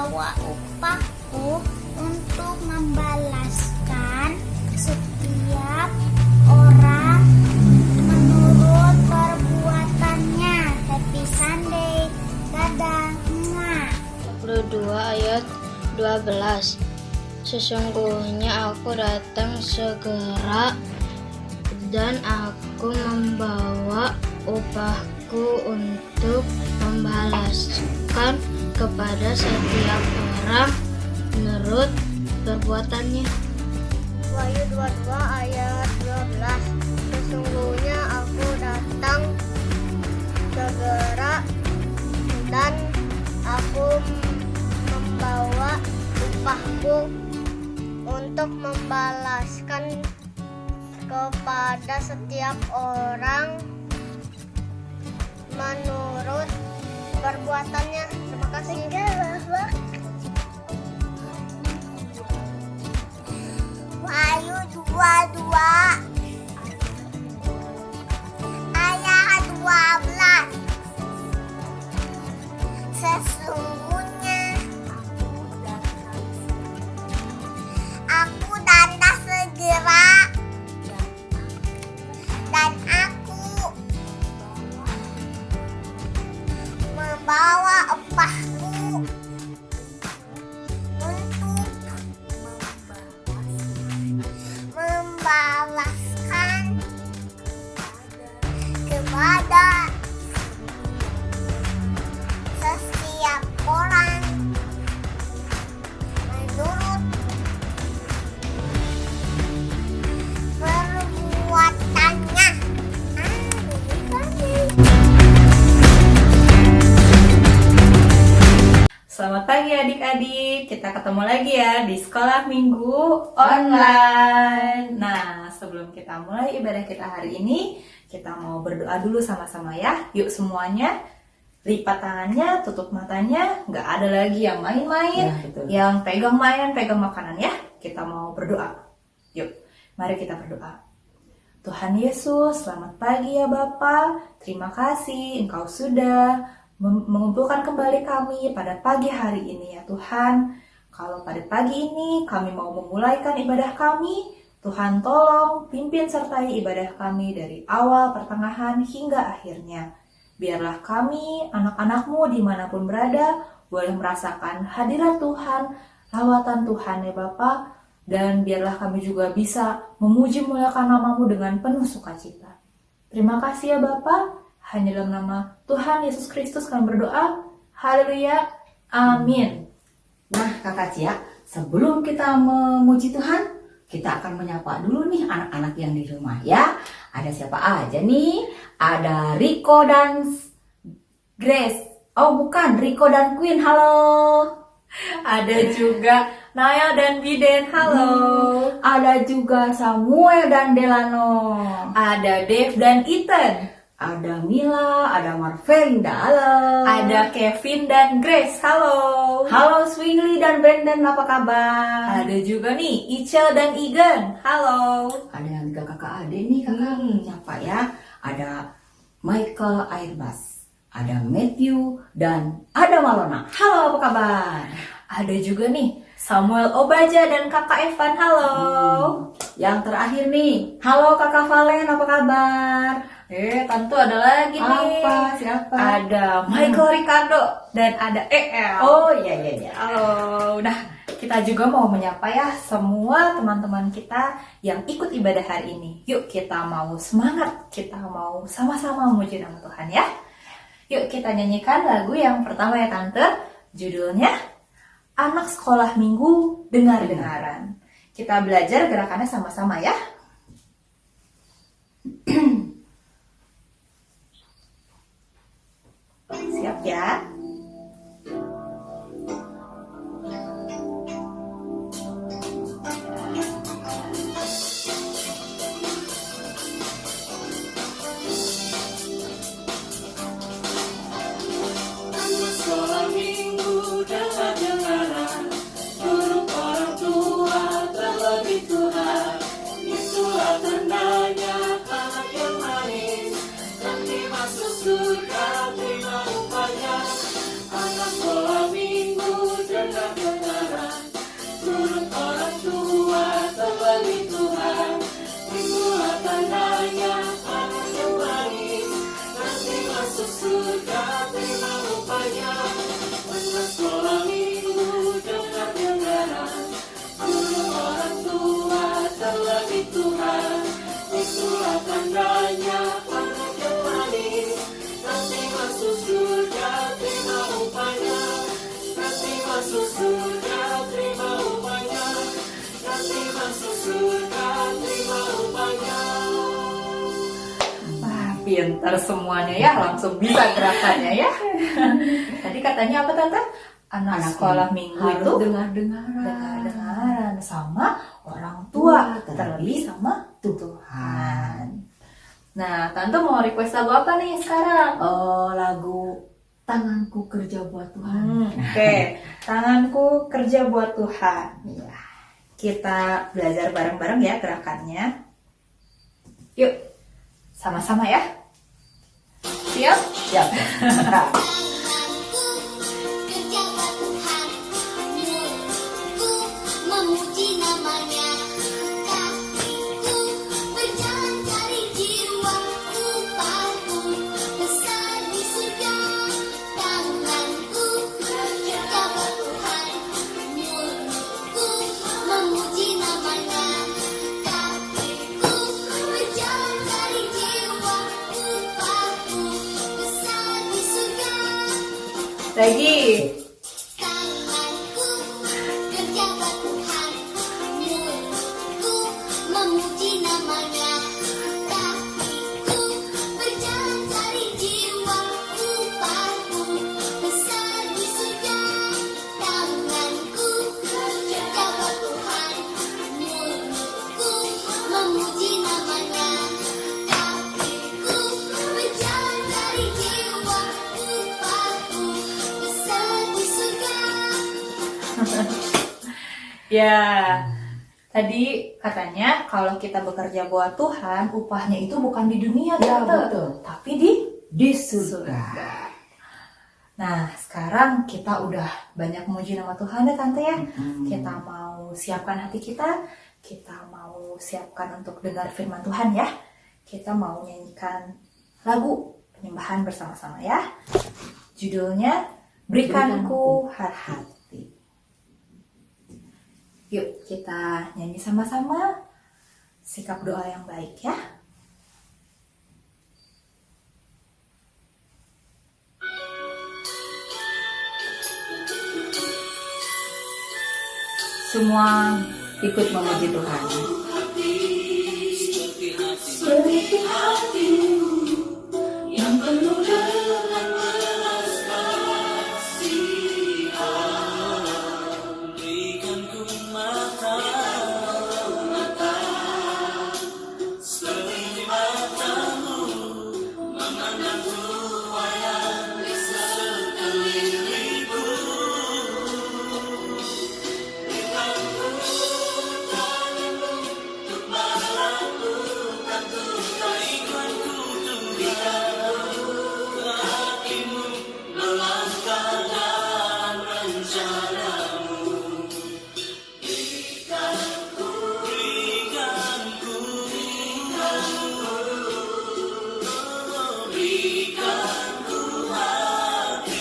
membawa upahku untuk membalaskan setiap orang menurut perbuatannya. Happy Sunday. Dadah. 22 ayat 12. Sesungguhnya aku datang segera dan aku membawa upahku untuk membalaskan kepada setiap orang menurut perbuatannya. Wahyu 22 ayat 12. Sesungguhnya aku datang segera dan aku membawa upahku untuk membalaskan kepada setiap orang menurut perbuatannya. Terima kasih. Wahyu 22 ayat 12. Sesungguhnya aku datang segera dan aku membawa upahku untuk membalaskan kepada setiap orang menurut perbuatannya. Selamat pagi adik-adik, kita ketemu lagi ya di sekolah minggu online. Nah, sebelum kita mulai ibadah kita hari ini, kita mau berdoa dulu sama-sama ya. Yuk semuanya, lipat tangannya, tutup matanya, nggak ada lagi yang main-main, yang pegang mainan, pegang makanan ya. Kita mau berdoa. Yuk, mari kita berdoa. Tuhan Yesus, selamat pagi ya Bapa. Terima kasih Engkau sudah mengumpulkan kembali kami pada pagi hari ini ya Tuhan. Kalau pada pagi ini kami mau memulaikan ibadah kami, Tuhan tolong pimpin sertai ibadah kami dari awal, pertengahan, hingga akhirnya. Biarlah kami, anak-anak-Mu dimanapun berada, boleh merasakan hadirat Tuhan, lawatan Tuhan ya Bapa. Dan biarlah kami juga bisa memuji muliakan nama-Mu dengan penuh sukacita. Terima kasih ya Bapa. Hanya dalam nama Tuhan Yesus Kristus kami berdoa. Haleluya. Amin. Nah Kakak Cia, sebelum kita memuji Tuhan, kita akan menyapa dulu nih anak-anak yang di rumah ya. Ada siapa aja nih? Ada Rico dan Grace. Oh bukan, Rico dan Queen. Halo. Ada juga Naya dan Biden. Halo. Ada juga Samuel dan Delano. Ada Dave dan Ethan. Ada Mila, ada Marvelinda. Halo. Ada Kevin dan Grace. Halo. Halo Swingly dan Brandon, apa kabar? Ada juga nih Ichel dan Igan. Halo. Ada yang tiga kakak adik nih kakak. Siapa ya? Ada Michael Airbus, ada Matthew, dan ada Malona. Halo, apa kabar? Ada juga nih Samuel Obaja dan kakak Evan. Halo. Yang terakhir nih, halo kakak Valen, apa kabar? Tentu ada lagi nih. Apa? Siapa? Ada Michael Ricardo dan ada EL. Oh iya. Halo. Nah, kita juga mau menyapa ya semua teman-teman kita yang ikut ibadah hari ini. Yuk kita mau semangat, kita mau sama-sama memuji nama Tuhan ya. Yuk kita nyanyikan lagu yang pertama ya Tante. Judulnya Anak Sekolah Minggu Dengar-dengaran. Kita belajar gerakannya sama-sama ya. Siap ya? Sekolah minggu dengar-dengaran, guru orang tua terlebih Tuhan. Itulah tandanya anak yang manis, nanti masuk surga terima upahnya. masuk surga, terima upahnya. Nanti masuk surga, terima upahnya. Wah, pintar semuanya ya, langsung bisa gerakannya ya. Tadi katanya apa Tante? Anak sekolah minggu harus itu dengar-dengaran sama orang tua, terlebih sama Tuhan. Tuhan. Nah, Tante mau request lagu apa nih sekarang? Oh, lagu Tanganku Kerja Buat Tuhan. Oke, tanganku kerja buat Tuhan. Ya, kita belajar bareng-bareng ya gerakannya. Yuk, sama-sama ya. Siap? Siap. Kerja buat Tuhan, mulutku memuji namanya, kakiku berjalan cari jiwa, upahku besar di surga. Tanganku kerja buat Tuhan, mulutku memuji namanya, kakiku berjalan cari jiwa, upahku besar di surga. Lagi. Tanganku kerja buat Tuhan, mulutku memuji namanya, kakiku berjalan cari jiwa, upahku besar di surga. Tanganku kerja buat Tuhan, mulutku memuji namanya, kakiku berjalan cari jiwa, upahku besar di surga. Ya, tadi katanya kalau kita bekerja buat Tuhan, upahnya itu bukan di dunia, Ya, Tante, betul. tapi Di surga. Nah, sekarang kita udah banyak memuji nama Tuhan ya Tante ya. Mm-mm. Kita mau siapkan hati kita mau siapkan untuk dengar firman Tuhan ya. Kita mau nyanyikan lagu penyembahan bersama-sama ya. Judulnya Berikanku Hati. Yuk kita nyanyi sama-sama. Sikap doa yang baik ya. Semua ikut memuji Tuhan. Seperti hatimu yang penuh dengan belas kasihan. Berikanku mata seperti matamu, memandang tuayan di sekelilingku. Berikanku tanganmu untuk melakukan kebaikanku, Tuhan. Hatimu melangkah dalam rencanamu. Berikanku hatimu.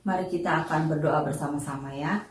Mari kita akan berdoa bersama-sama ya.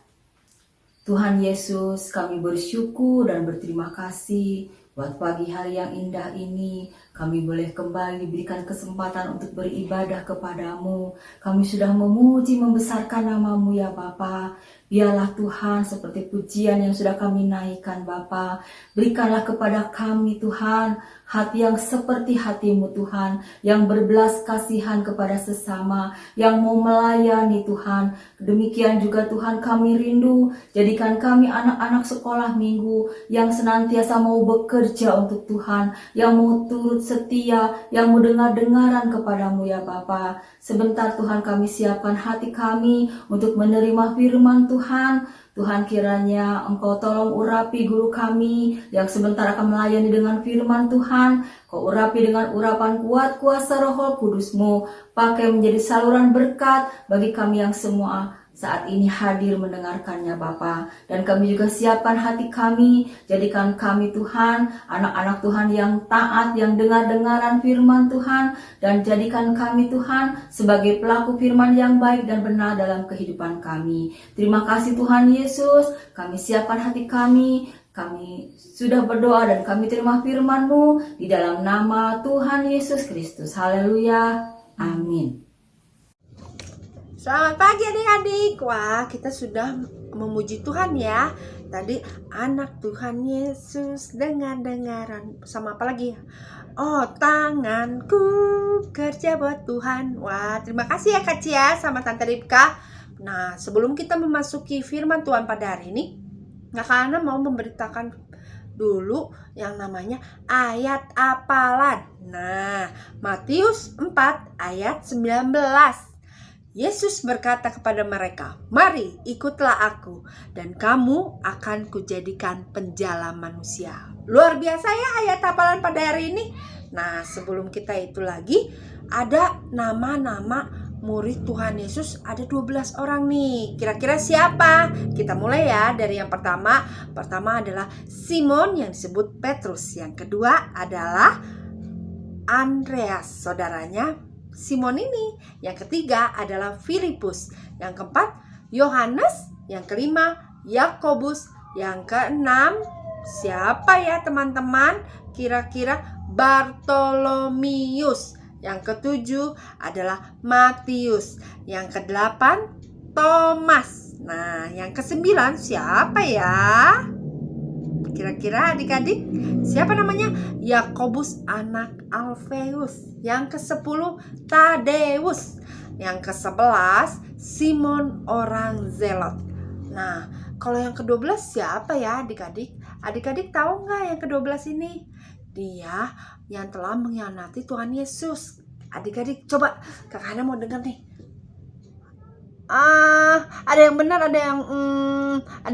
Tuhan Yesus, kami bersyukur dan berterima kasih Buat pagi hari yang indah ini, kami boleh kembali diberikan kesempatan untuk beribadah kepadamu. Kami sudah memuji membesarkan namamu ya Bapa. Biarlah Tuhan seperti pujian yang sudah kami naikkan Bapa. Berikanlah kepada kami Tuhan hati yang seperti hatimu Tuhan, yang berbelas kasihan kepada sesama, yang mau melayani Tuhan. Demikian juga Tuhan kami rindu, jadikan kami anak-anak sekolah minggu yang senantiasa mau bekerja untuk Tuhan, yang mau turut setia, yang mau dengar-dengaran kepadamu ya Bapa. Sebentar Tuhan kami siapkan hati kami untuk menerima firman Tuhan. Tuhan kiranya Engkau tolong urapi guru kami yang sebentar akan melayani dengan firman Tuhan. Kau urapi dengan urapan kuat kuasa Roh Kudus-Mu. Pakai menjadi saluran berkat bagi kami yang semua saat ini hadir mendengarkannya Bapa. Dan kami juga siapkan hati kami, jadikan kami Tuhan, anak-anak Tuhan yang taat, yang dengar-dengaran firman Tuhan, dan jadikan kami Tuhan sebagai pelaku firman yang baik dan benar dalam kehidupan kami. Terima kasih Tuhan Yesus, kami siapkan hati kami. Kami sudah berdoa dan kami terima firman-Mu di dalam nama Tuhan Yesus Kristus. Haleluya. Amin. Selamat pagi adik-adik. Wah, kita sudah memuji Tuhan ya. Tadi anak Tuhan Yesus dengar-dengaran. Sama apa lagi ya? Oh, tanganku kerja buat Tuhan. Wah, terima kasih ya Kak Cia sama Tante Ripka. Nah, sebelum kita memasuki firman Tuhan pada hari ini, Kak Ana mau memberitakan dulu yang namanya ayat hafalan. Nah, Matius 4 ayat 19. Yesus berkata kepada mereka, "Mari ikutlah aku, dan kamu akan kujadikan penjala manusia." Luar biasa ya ayat hafalan pada hari ini. Nah, sebelum kita itu lagi, ada nama-nama murid Tuhan Yesus, ada 12 orang nih. Kira-kira siapa? Kita mulai ya dari yang pertama. Pertama adalah Simon yang disebut Petrus. Yang kedua adalah Andreas, saudaranya Simon ini. Yang ketiga adalah Filipus. Yang keempat Yohanes. Yang kelima Yakobus. Yang keenam siapa ya teman-teman? Kira-kira Bartolomius. Yang ketujuh adalah Matius. Yang kedelapan Thomas. Nah, yang kesembilan siapa ya? Kira-kira adik-adik siapa namanya? Yakobus anak Alfeus. Yang ke-10 Tadeus. Yang ke-11 Simon orang Zelot. Nah, kalau yang ke-12 siapa ya adik-adik? Adik-adik tahu nggak yang ke-12 ini? Dia yang telah mengkhianati Tuhan Yesus. Adik-adik coba Kak Hana mau dengar nih. Ada yang benar, ada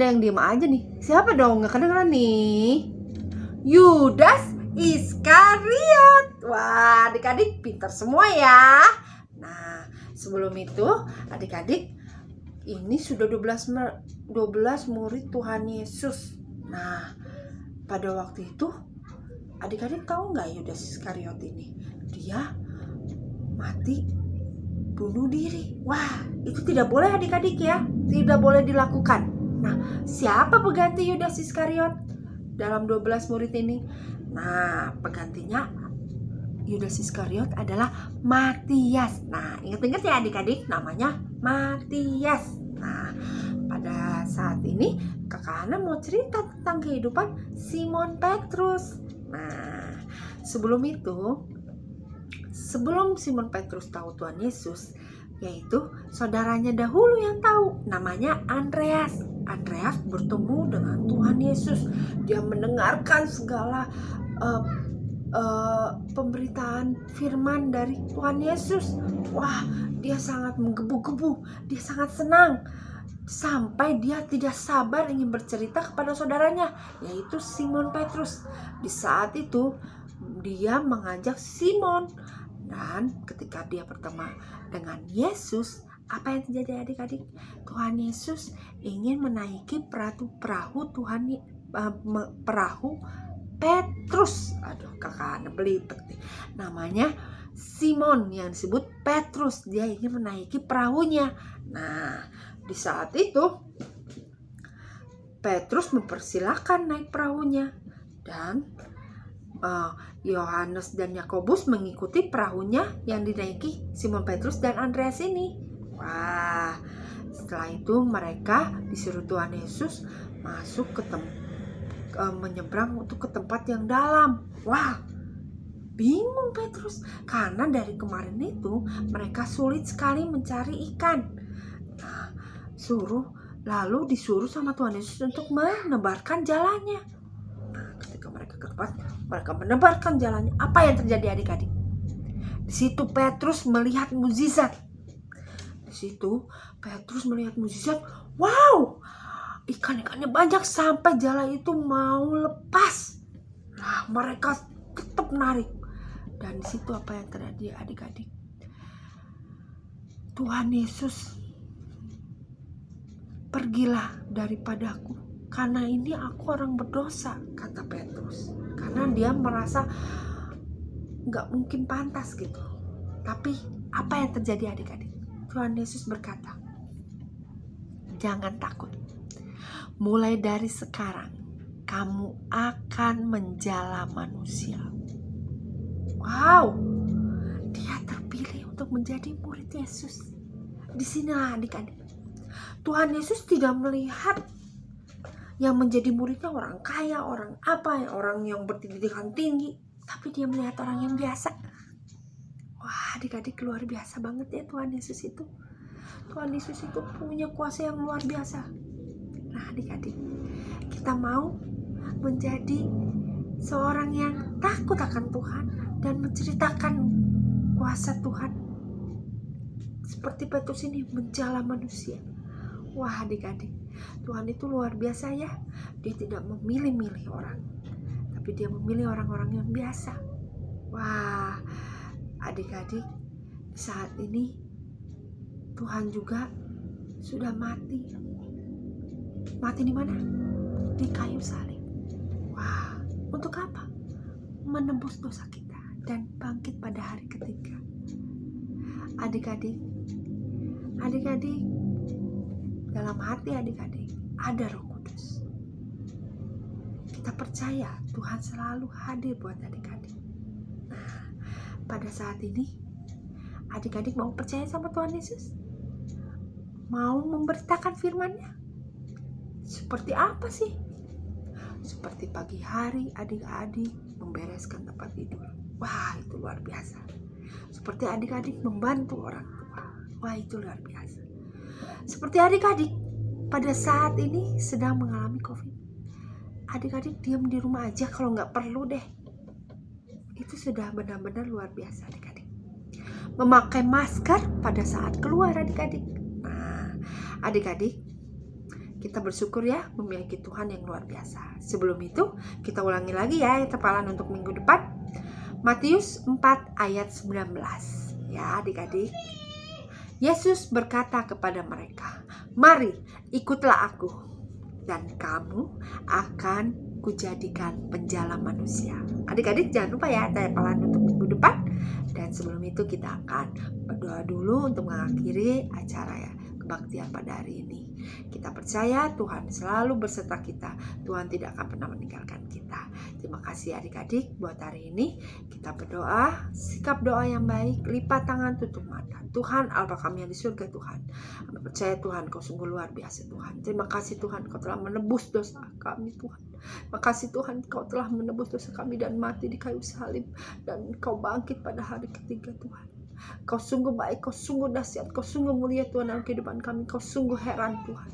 yang diem aja nih. Siapa dong? Nggak kedengeran nih. Yudas Iskariot. Wah, adik-adik pintar semua ya. Nah, sebelum itu adik-adik, ini sudah 12 murid Tuhan Yesus. Nah, pada waktu itu adik-adik tahu nggak Yudas Iskariot ini? Dia mati bunuh diri. Wah, itu tidak boleh adik-adik ya. Tidak boleh dilakukan. Nah, siapa pengganti Yudas Iskariot dalam 12 murid ini? Nah, penggantinya Yudas Iskariot adalah Matias. Nah, ingat-ingat ya adik-adik, namanya Matias. Nah, pada saat ini Kakak Hana mau cerita tentang kehidupan Simon Petrus. Nah, sebelum itu, sebelum Simon Petrus tahu Tuhan Yesus, yaitu saudaranya dahulu yang tahu, namanya Andreas. Andreas bertemu dengan Tuhan Yesus. Dia mendengarkan segala pemberitaan firman dari Tuhan Yesus. Wah, dia sangat menggebu-gebu, dia sangat senang. Sampai dia tidak sabar ingin bercerita kepada saudaranya, yaitu Simon Petrus. Di saat itu, dia mengajak Simon. Dan ketika dia bertemu dengan Yesus, apa yang terjadi adik-adik? Tuhan Yesus ingin menaiki perahu Petrus. Aduh, kakak belibet nih. Namanya Simon yang disebut Petrus. Dia ingin menaiki perahunya. Nah, di saat itu Petrus mempersilahkan naik perahunya. Dan Yohanes dan Yakobus mengikuti perahunya yang dinaiki Simon Petrus dan Andreas ini. Wah, setelah itu mereka disuruh Tuhan Yesus masuk menyeberang untuk ke tempat yang dalam. Wah, bingung Petrus karena dari kemarin itu mereka sulit sekali mencari ikan. Nah, lalu disuruh sama Tuhan Yesus untuk menebarkan jalannya. Nah, ketika mereka ke tempat, mereka menebarkan jalannya. Apa yang terjadi adik-adik? Di situ Petrus melihat mukjizat. Wow, ikan-ikannya banyak sampai jala itu mau lepas. Nah, mereka tetap menarik. Dan di situ apa yang terjadi adik-adik? Tuhan Yesus, pergilah daripadaku, karena ini aku orang berdosa, kata Petrus. Karena dia merasa gak mungkin pantas gitu. Tapi apa yang terjadi adik-adik? Tuhan Yesus berkata, jangan takut. Mulai dari sekarang kamu akan menjala manusia. Wow, dia terpilih untuk menjadi murid Yesus. Disinilah adik-adik, Tuhan Yesus tidak melihat yang menjadi muridnya orang kaya, orang yang berpendidikan tinggi, tapi dia melihat orang yang biasa. Wah, adik-adik, luar biasa banget ya Tuhan Yesus itu. Tuhan Yesus itu punya kuasa yang luar biasa. Nah adik-adik, kita mau menjadi seorang yang takut akan Tuhan dan menceritakan kuasa Tuhan. Seperti Petrus ini menjala manusia. Wah adik-adik, Tuhan itu luar biasa ya. Dia tidak memilih-milih orang, tapi dia memilih orang-orang yang biasa. Wah adik-adik, saat ini Tuhan juga sudah mati. Mati di mana? Di kayu salib. Wah, untuk apa? Menebus dosa kita dan bangkit pada hari ketiga. Adik-adik, dalam hati adik-adik ada Roh Kudus. Kita percaya Tuhan selalu hadir buat adik-adik. Nah, pada saat ini adik-adik mau percaya sama Tuhan Yesus? Mau memberitakan firman-Nya? Seperti apa sih? Seperti pagi hari adik-adik membereskan tempat tidur. Wah, itu luar biasa. Seperti adik-adik membantu orang tua. Wah, itu luar biasa. Seperti adik-adik pada saat ini sedang mengalami COVID. Adik-adik diam di rumah aja kalau nggak perlu deh. Itu sudah benar-benar luar biasa adik-adik. Memakai masker pada saat keluar adik-adik. Nah, adik-adik, kita bersyukur ya memiliki Tuhan yang luar biasa. Sebelum itu, kita ulangi lagi ya hafalan untuk minggu depan. Matius 4 ayat 19. Ya adik-adik. Yesus berkata kepada mereka, mari ikutlah aku, dan kamu akan kujadikan penjala manusia. Adik-adik jangan lupa ya hafalan untuk minggu depan. Dan sebelum itu kita akan berdoa dulu untuk mengakhiri acara ya, kebaktian pada hari ini. Kita percaya Tuhan selalu berserta kita. Tuhan tidak akan pernah meninggalkan kita. Terima kasih adik-adik buat hari ini. Kita berdoa, sikap doa yang baik, lipat tangan, tutup mata. Tuhan, Allah kami yang di surga Tuhan. Kami percaya Tuhan, Kau sungguh luar biasa Tuhan. Terima kasih Tuhan, Kau telah menebus dosa kami Tuhan. Terima kasih Tuhan, Kau telah menebus dosa kami dan mati di kayu salib. Dan Kau bangkit pada hari ketiga Tuhan. Kau sungguh baik, Kau sungguh dahsyat, Kau sungguh mulia Tuhan dalam kehidupan kami. Kau sungguh heran Tuhan.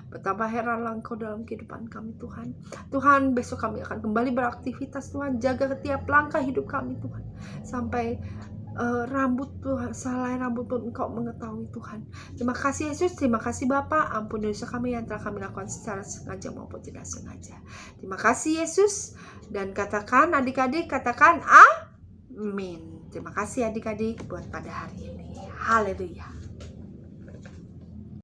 Betapa heranlah Engkau dalam kehidupan kami Tuhan. Tuhan, besok kami akan kembali beraktivitas Tuhan. Jaga setiap langkah hidup kami Tuhan. Sampai rambut Tuhan, selai rambut pun Engkau mengetahui Tuhan. Terima kasih Yesus, terima kasih Bapa. Ampuni dosa kami yang telah kami lakukan secara sengaja maupun tidak sengaja. Terima kasih Yesus. Dan katakan adik-adik, katakan amin. Terima kasih adik-adik buat pada hari ini. Haleluya.